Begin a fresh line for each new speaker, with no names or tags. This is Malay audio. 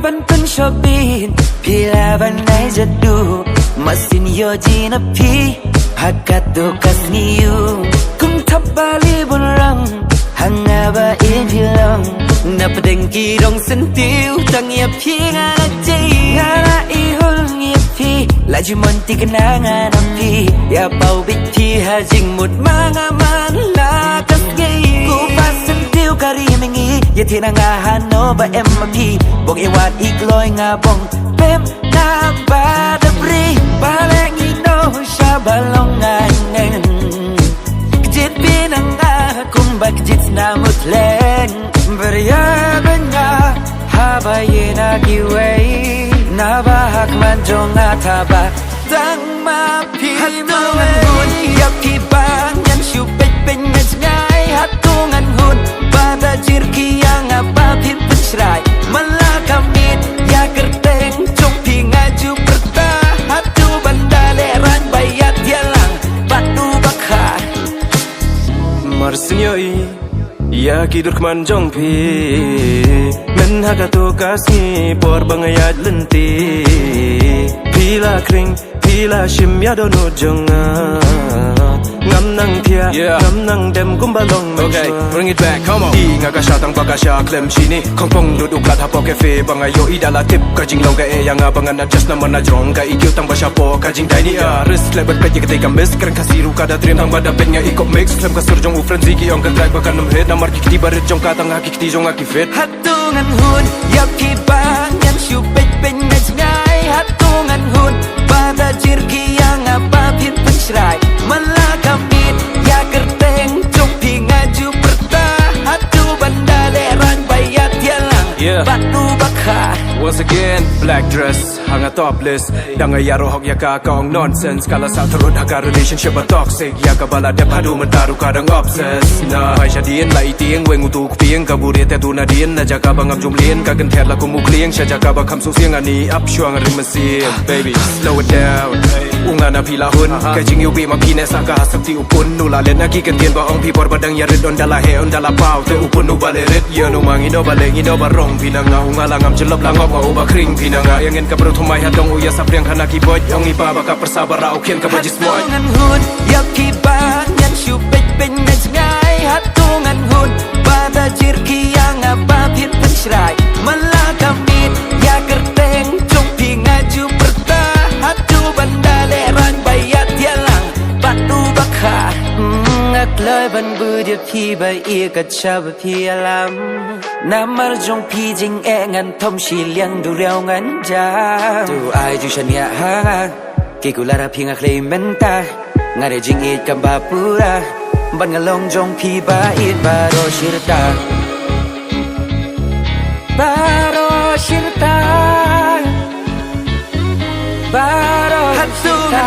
Laban pensyobin Pilaban ay jadu Masin yoji na pi Hakat dokas niyu Kung tabali bunrang Hangaba inhilang Napadeng kirong sentiu Tang ya pi ngajay Ngara ihul ngya pi Laju monti kenangan api Ya pau biti hajing mut mangaman lakas ngay Kupas sentiu kari mengi Ya tina ngahano ba emapi Bong iwan ikloy nga bong Pem na badabri Baleng ino siya balongan Kejit pinang kumbak kejit na mutleng Beryaban nga Habayin agiway Nabahak manjong ataba Tang mapi Hatungan hun Yaki bang Yan syupet penyet ngay Hatungan hun Pada jirki yang apa Pimpin serai Malakamit Ya kerteng Cumpi ngaju perta Hatu bandaleran Bayat yalang Batu bakar
Marsinyoi Ya kidur kemanjong pi Men hakato kasni Por bangayat lenti Pila kring Pila shim ya dono jonga Ngam nang tia Ngam nang dem kumbalong
Okay, bring it back, come on Di nga ka siya tang baka siya klem sini Kong pong duduk lat hapo kefe Bangayo idala tip Kajing long ka e yang abangan adjust naman na jong Ka ikiw tang ba siya po Kajing tiny Garis lebat pet ya ketika miss Keren kasiru kada trim tang badapet nga ikop mix Klem kasur jong ufren ziki Ong ka drag baka namhit Namar kikti barit jong katang hakikti jong akifit
Hatungan hun Yaki bang Yan syupet penyet ngay Hatungan hun Pada jirki yang apa Pimpin serai Malakamit Ya kerteng Cumpi ngaju perta Hatu bandaleran Bayat yalang Batu bakar
Once again, black dress, hanga topless Danga yaro hok ya ka kaong nonsense Kala sa turut haka relationship a toxic Ya ka bala dep hadu mentaru kadang obses Na hai syadien la itieng weng utu kupieng Kaburit etu nadien na jaka bangam jumlien Kagen la kumuklieng Sya jaka bakam susieng ani up syuang rimesin Baby, slow it down Unga na pilahun Kajing yubi mapines aka hasap ti upun Nula len nagi kentien baong pipor badang yarit On dala he on dala pau Te upun ubalerit Ya numang ino baleng ino barong Pinanga unga langam jelop langop Uba kring pinanga Yangin ka berutumay hadong uya sa priang hanaki boy Ang iba baka persabar raukin ka bajis boy
Hatungan hun Yaki bang Yan syupet penyet ngay Hatungan hun Pada jirki yang apa Pimpin serai Malakamit Ya kerteng Cumpi ngaju perta Hatu bandaleran Bayat yalang Batu bakar Ngakloy ban budia pi Bay ikat syab pi alam Namar jong pi jing ngan Tom shi liang du riao ngan ja Tu ai ju shan ya ha Kiku lara pi ngaklay menta Ngare jing it kamba pura Ban ngalong jong pi bait Baro shirta Baro shirta Baro shirta